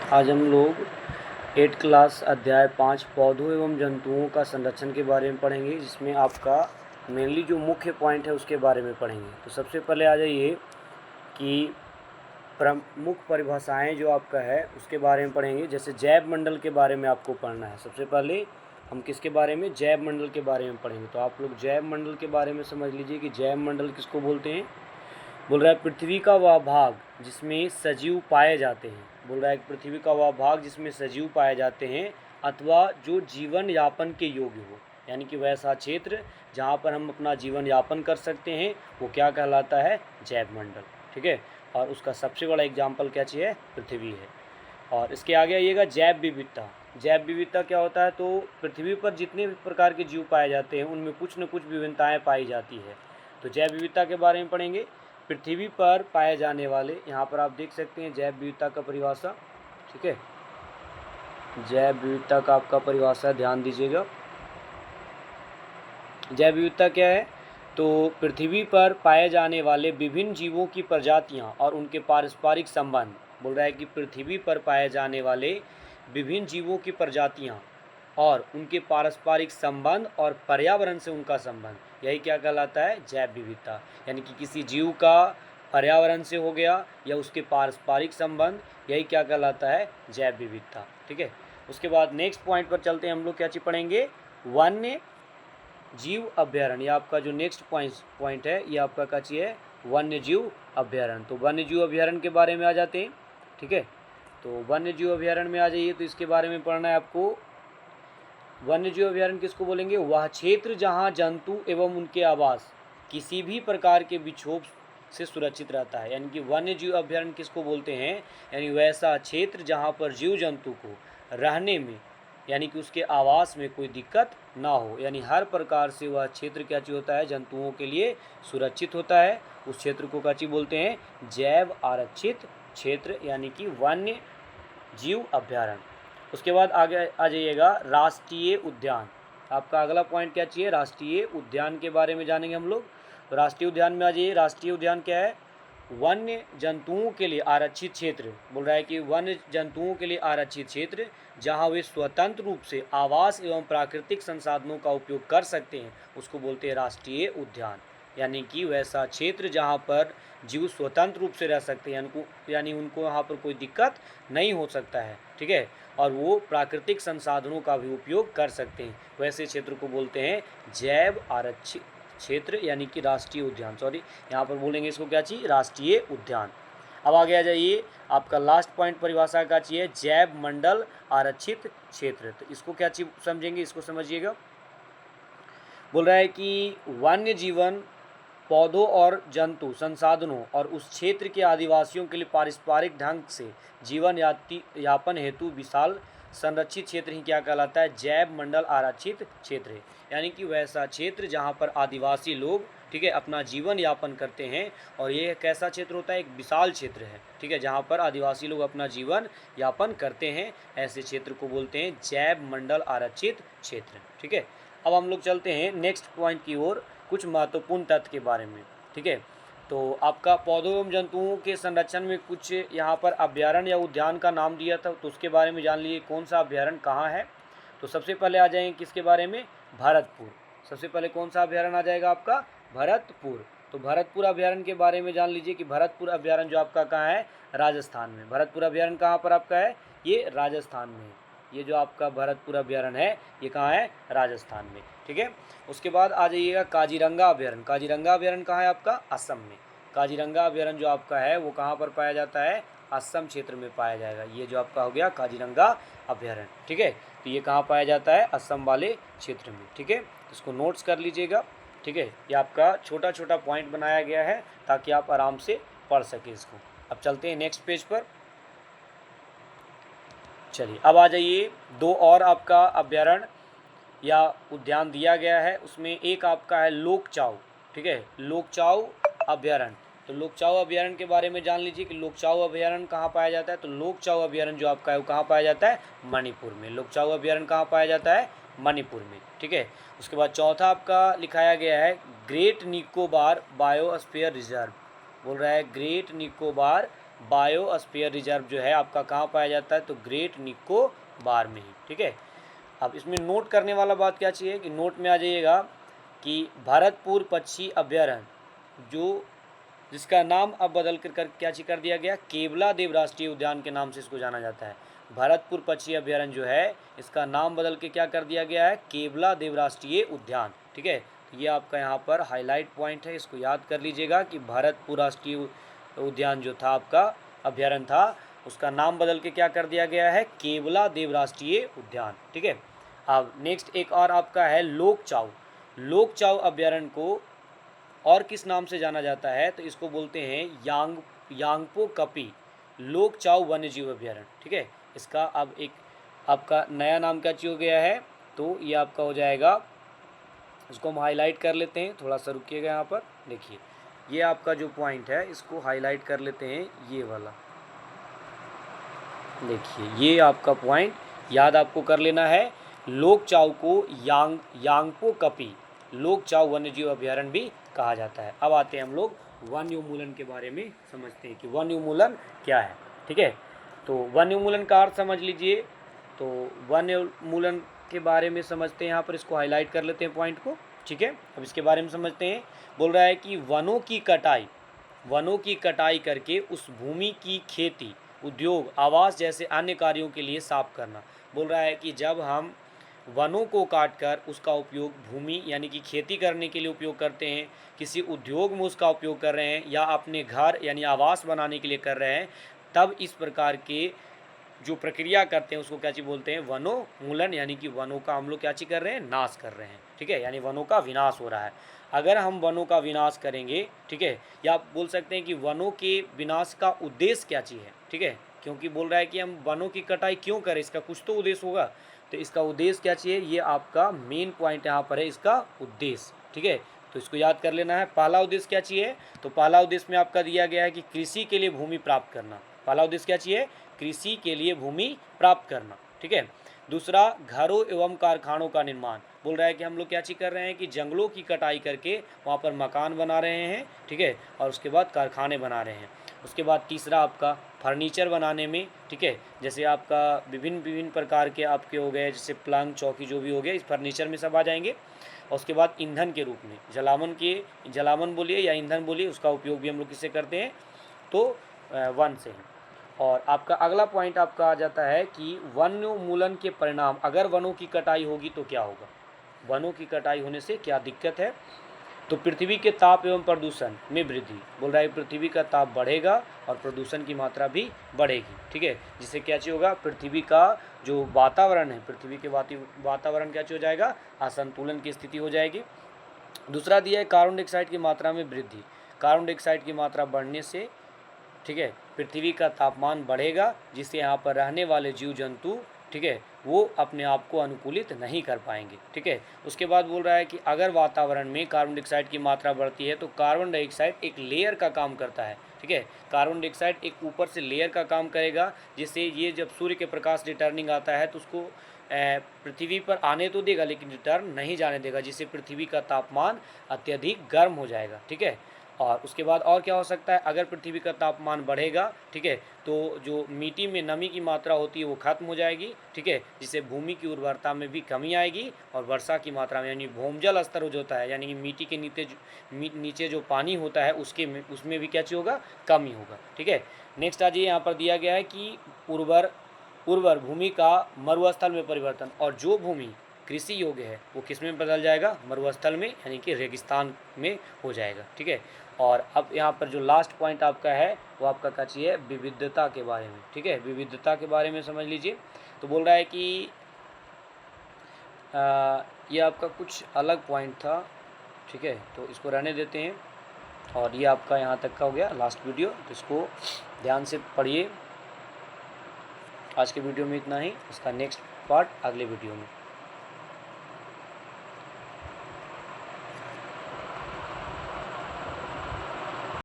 आज हम लोग 8 क्लास अध्याय 5 पौधों एवं जंतुओं का संरक्षण के बारे में पढ़ेंगे, जिसमें आपका मेनली जो मुख्य पॉइंट है उसके बारे में पढ़ेंगे। तो सबसे पहले आ जाइए कि प्रमुख परिभाषाएं जो आपका है उसके बारे में पढ़ेंगे। जैसे जैव मंडल के बारे में आपको पढ़ना है। सबसे पहले हम किसके बारे में, जैव मंडल के बारे में पढ़ेंगे। तो आप लोग जैव मंडल के बारे में समझ लीजिए कि जैव मंडल किसको बोलते हैं। बोल रहा है पृथ्वी का वह भाग जिसमें सजीव पाए जाते हैं। बोल रहा है पृथ्वी का वह भाग जिसमें सजीव पाए जाते हैं अथवा जो जीवन यापन के योग्य हो, यानी कि वैसा क्षेत्र जहाँ पर हम अपना जीवन यापन कर सकते हैं वो क्या कहलाता है, जैव मंडल। ठीक है, और उसका सबसे बड़ा एग्जाम्पल क्या चाहिए, पृथ्वी है। और इसके आगे आइएगा जैव विविधता। जैव विविधता क्या होता है, तो पृथ्वी पर जितने भी प्रकार के जीव पाए जाते हैं उनमें कुछ न कुछ विभिन्नताएं पाई जाती है। तो जैव विविधता के बारे में पढ़ेंगे। पृथ्वी पर पाए जाने वाले, यहाँ पर आप देख सकते हैं जैव विविधता का परिभाषा। ठीक है, जैव विविधता का आपका परिभाषा ध्यान दीजिएगा। जैव विविधता क्या है, तो पृथ्वी पर पाए जाने वाले विभिन्न जीवों की प्रजातियां और उनके पारस्परिक संबंध। बोल रहा है कि पृथ्वी पर पाए जाने वाले विभिन्न जीवों की प्रजातियां और उनके पारस्परिक संबंध और पर्यावरण से उनका संबंध, यही क्या कहलाता है, जैव विविधता। यानी कि किसी जीव का पर्यावरण से हो गया या उसके पारस्परिक संबंध, यही क्या कहलाता है, जैव विविधता। ठीक है, उसके बाद नेक्स्ट पॉइंट पर चलते हैं। हम लोग क्या चीज़ पढ़ेंगे, वन्य जीव अभ्यारण्य। ये आपका जो नेक्स्ट पॉइंट है ये आपका क्या चीज़ है, वन्य जीव अभ्यारण्य। तो वन्य जीव अभ्यारण्य के बारे में आ जाते हैं। ठीक है, तो वन्य जीव अभ्यारण्य में आ जाइए। तो इसके बारे में पढ़ना है आपको। वन्य जीव अभ्यारण्य किसको बोलेंगे, वह क्षेत्र जहाँ जंतु एवं उनके आवास किसी भी प्रकार के विक्षोभ से सुरक्षित रहता है। यानी कि वन्य जीव अभ्यारण्य किसको बोलते हैं, यानी वैसा क्षेत्र जहाँ पर जीव जंतु को रहने में, यानी कि उसके आवास में कोई दिक्कत ना हो। यानी हर प्रकार से वह क्षेत्र क्या चीज़ होता है, जंतुओं के लिए सुरक्षित होता है। उस क्षेत्र को क्या चीज़ बोलते हैं, जैव आरक्षित क्षेत्र, यानी कि वन्य जीव अभ्यारण्य। उसके बाद आगे आ जाइएगा राष्ट्रीय उद्यान। आपका अगला पॉइंट क्या चाहिए, राष्ट्रीय उद्यान के बारे में जानेंगे हम लोग। तो राष्ट्रीय उद्यान में आ जाइए। राष्ट्रीय उद्यान क्या है, वन्य जंतुओं के लिए आरक्षित क्षेत्र। बोल रहा है कि वन्य जंतुओं के लिए आरक्षित क्षेत्र जहां वे स्वतंत्र रूप से आवास एवं प्राकृतिक संसाधनों का उपयोग कर सकते हैं, उसको बोलते हैं राष्ट्रीय उद्यान। यानी कि वैसा क्षेत्र जहां पर जीव स्वतंत्र रूप से रह सकते हैं, यानी उनको वहाँ पर कोई दिक्कत नहीं हो सकता है। ठीक है, और वो प्राकृतिक संसाधनों का भी उपयोग कर सकते हैं, वैसे क्षेत्र को बोलते हैं जैव आरक्षित क्षेत्र, यानी कि राष्ट्रीय उद्यान। सॉरी, यहाँ पर बोलेंगे इसको क्या चाहिए, राष्ट्रीय उद्यान। अब आगे आ जाइए, आपका लास्ट पॉइंट परिभाषा का चाहिए जैव मंडल आरक्षित क्षेत्र। तो इसको क्या चीज समझेंगे, इसको समझिएगा। बोल रहा है कि वन्य जीवन, पौधों और जंतु संसाधनों और उस क्षेत्र के आदिवासियों के लिए पारस्परिक ढंग से जीवन यापन हेतु विशाल संरक्षित क्षेत्र ही क्या कहलाता है, जैव मंडल आरक्षित क्षेत्र है। यानी कि वैसा क्षेत्र जहाँ पर आदिवासी लोग, ठीक है, अपना जीवन यापन करते हैं। और ये कैसा क्षेत्र होता है, एक विशाल क्षेत्र है। ठीक है, जहाँ पर आदिवासी लोग अपना जीवन यापन करते हैं, ऐसे क्षेत्र को बोलते हैं जैव मंडल आरक्षित क्षेत्र। ठीक है, अब हम लोग चलते हैं नेक्स्ट पॉइंट की ओर, कुछ महत्वपूर्ण तथ्य के बारे में। ठीक है, तो आपका पौधों एवं जंतुओं के संरक्षण में कुछ यहाँ पर अभ्यारण्य या उद्यान का नाम दिया था, तो उसके बारे में जान लीजिए कौन सा अभ्यारण्य कहाँ है। तो सबसे पहले आ जाएंगे किसके बारे में, भरतपुर। सबसे पहले कौन सा अभ्यारण्य आ जाएगा आपका, भरतपुर। तो भरतपुर अभ्यारण्य के बारे में जान लीजिए कि भरतपुर अभ्यारण्य जो आपका कहाँ है, राजस्थान में। भरतपुर अभ्यारण्य कहाँ पर आपका है, ये राजस्थान में। ये जो आपका भरतपुर अभ्यारण्य है ये कहाँ है, राजस्थान में। ठीक है, उसके बाद आ जाइएगा काजीरंगा अभ्यारण्य। काजीरंगा अभ्यारण्य कहाँ है आपका, असम में। काजीरंगा अभ्यारण्य जो आपका है वो कहाँ पर पाया जाता है, असम क्षेत्र में पाया जाएगा। ये जो आपका हो गया काजीरंगा अभ्यारण्य। ठीक है, तो ये कहाँ पाया जाता है, असम वाले क्षेत्र में। ठीक है, इसको नोट्स कर लीजिएगा। ठीक है, ये आपका छोटा छोटा पॉइंट बनाया गया है ताकि आप आराम से पढ़ सकें इसको। अब चलते हैं नेक्स्ट पेज पर। चलिए अब आ जाइए, दो और आपका अभ्यारण्य या उद्यान दिया गया है, उसमें एक आपका है लोकचाव। ठीक है, लोकचाव अभ्यारण्य। तो लोकचाव अभ्यारण्य के बारे में जान लीजिए कि लोकचाव अभ्यारण्य कहाँ पाया जाता है। तो लोकचाव अभ्यारण्य जो आपका है वो कहाँ पाया जाता है, मणिपुर में। लोकचाव अभ्यारण्य कहाँ पाया जाता है, मणिपुर में। ठीक है, उसके बाद चौथा आपका लिखाया गया है ग्रेट निकोबार बायोस्फीयर रिजर्व। बोल रहा है ग्रेट निकोबार बायोस्फीयर रिजर्व जो है आपका कहाँ पाया जाता है, तो ग्रेट निकोबार में ही। ठीक है, अब इसमें नोट करने वाला बात क्या चाहिए कि नोट में आ जाइएगा कि भरतपुर पक्षी अभ्यारण्य जो जिसका नाम अब बदल कर क्या चीज कर दिया गया, केवलादेव राष्ट्रीय उद्यान के नाम से इसको जाना जाता है। भरतपुर पक्षी अभ्यारण्य जो है इसका नाम बदल के क्या कर दिया गया है, केवलादेव राष्ट्रीय उद्यान। ठीक है, ये आपका यहाँ पर हाईलाइट पॉइंट है, इसको याद कर लीजिएगा कि भरतपुर राष्ट्रीय उद्यान जो था आपका अभ्यारण्य था उसका नाम बदल के क्या कर दिया गया है, केवलादेव राष्ट्रीय उद्यान। ठीक है, अब नेक्स्ट एक और आपका है लोकचाव। लोकचाव अभ्यारण्य को और किस नाम से जाना जाता है, तो इसको बोलते हैं यांगपो कपी लोकचाव वन्यजीव अभ्यारण्य। ठीक है, इसका अब एक आपका नया नाम क्या हो गया है, तो ये आपका हो जाएगा, इसको हम हाईलाइट कर लेते हैं, थोड़ा सा रुकिएगा यहाँ पर। देखिए ये आपका जो पॉइंट है इसको हाईलाइट कर लेते हैं, ये वाला देखिए, ये आपका पॉइंट याद आपको कर लेना है। लोकचाव को यांगपो कपी लोकचाव वन्यजीव अभ्यारण्य भी कहा जाता है। अब आते हैं हम लोग वन्य उन्मूलन के बारे में समझते हैं कि वन्य उन्मूलन क्या है। ठीक है, तो वन्य उन्मूलन का अर्थ समझ लीजिए। तो वन्य उन्मूलन के बारे में समझते हैं, यहाँ पर इसको हाईलाइट कर लेते हैं पॉइंट को। ठीक है, अब इसके बारे में समझते हैं। बोल रहा है कि वनों की कटाई करके उस भूमि की खेती, उद्योग, आवास जैसे अन्य कार्यों के लिए साफ करना। बोल रहा है कि जब हम वनों को काटकर उसका उपयोग भूमि यानी कि खेती करने के लिए उपयोग करते हैं, किसी उद्योग में उसका उपयोग कर रहे हैं, या अपने घर यानी आवास बनाने के लिए कर रहे हैं, तब इस प्रकार के जो प्रक्रिया करते हैं उसको क्या चीज़ बोलते हैं, वनोन्मूलन, यानी कि वनों का हम लोग क्या चीज़ कर रहे हैं, नाश कर रहे हैं। ठीक है, यानी वनों का विनाश हो रहा है। अगर हम वनों का विनाश करेंगे, ठीक है, या आप बोल सकते हैं कि वनों के विनाश का उद्देश्य क्या चीज़ है। ठीक है, क्योंकि बोल रहा है कि हम वनों की कटाई क्यों करें, इसका कुछ तो उद्देश्य होगा। तो इसका उद्देश्य क्या चाहिए, ये आपका मेन पॉइंट यहाँ पर है, इसका उद्देश्य। ठीक है, तो इसको याद कर लेना है। पहला उद्देश्य क्या चाहिए, तो पहला उद्देश्य में आपका दिया गया है कि कृषि के लिए भूमि प्राप्त करना। पहला उद्देश्य क्या चाहिए, कृषि के लिए भूमि प्राप्त करना। ठीक है, दूसरा घरों एवं कारखानों का निर्माण। बोल रहा है कि हम लोग क्या चीज़ कर रहे हैं कि जंगलों की कटाई करके वहाँ पर मकान बना रहे हैं। ठीक है, और उसके बाद कारखाने बना रहे हैं। उसके बाद तीसरा आपका फर्नीचर बनाने में। ठीक है, जैसे आपका विभिन्न प्रकार के आपके हो गए, जैसे पलंग, चौकी, जो भी हो गए, इस फर्नीचर में सब आ जाएंगे। और उसके बाद ईंधन के रूप में जलावन बोलिए या ईंधन बोलिए, उसका उपयोग भी हम लोग किससे करते हैं, तो वन से। और आपका अगला पॉइंट आपका आ जाता है कि वन्योन्मूलन के परिणाम, अगर वनों की कटाई होगी तो क्या होगा, वनों की कटाई होने से क्या दिक्कत है, तो पृथ्वी के ताप एवं प्रदूषण में वृद्धि। बोल रहा है पृथ्वी का ताप बढ़ेगा और प्रदूषण की मात्रा भी बढ़ेगी। ठीक है, जिससे क्या चीज़ होगा, पृथ्वी का जो वातावरण है, पृथ्वी के वातावरण क्या चीज़ हो जाएगा, असंतुलन की स्थिति हो जाएगी। दूसरा दिया है कार्बन डाइऑक्साइड की मात्रा में वृद्धि। कार्बन डाइऑक्साइड की मात्रा बढ़ने से, ठीक है, पृथ्वी का तापमान बढ़ेगा, जिससे यहाँ पर रहने वाले जीव जंतु, ठीक है, वो अपने आप को अनुकूलित नहीं कर पाएंगे। ठीक है, उसके बाद बोल रहा है कि अगर वातावरण में कार्बन डाइऑक्साइड की मात्रा बढ़ती है तो कार्बन डाइऑक्साइड एक लेयर का काम करता है। ठीक है, कार्बन डाइऑक्साइड एक ऊपर से लेयर का काम करेगा, जिससे ये जब सूर्य के प्रकाश रिटर्निंग आता है तो उसको पृथ्वी पर आने तो देगा लेकिन रिटर्न नहीं जाने देगा, जिससे पृथ्वी का तापमान अत्यधिक गर्म हो जाएगा। ठीक है, और उसके बाद और क्या हो सकता है, अगर पृथ्वी का तापमान बढ़ेगा, ठीक है, तो जो मिट्टी में नमी की मात्रा होती है वो खत्म हो जाएगी। ठीक है, जिससे भूमि की उर्वरता में भी कमी आएगी और वर्षा की मात्रा में, यानी भूमजल स्तर जो होता है, यानी कि मिट्टी के नीचे जो पानी होता है उसमें भी क्या चीज़ होगा, कमी होगा। ठीक है, नेक्स्ट आ जाइए, यहाँ पर दिया गया है कि उर्वर भूमि का मरुस्थल में परिवर्तन, और जो भूमि कृषि योग्य है वो किस में बदल जाएगा, मरुस्थल में, यानी कि रेगिस्तान में हो जाएगा। ठीक है, और अब यहाँ पर जो लास्ट पॉइंट आपका है वो आपका क्या चाहिए, विविधता के बारे में। ठीक है, विविधता के बारे में समझ लीजिए। तो बोल रहा है कि ये आपका कुछ अलग पॉइंट था। ठीक है, तो इसको रहने देते हैं, और ये आपका यहाँ तक का हो गया लास्ट वीडियो, तो इसको ध्यान से पढ़िए। आज के वीडियो में इतना ही, इसका नेक्स्ट पार्ट अगले वीडियो में।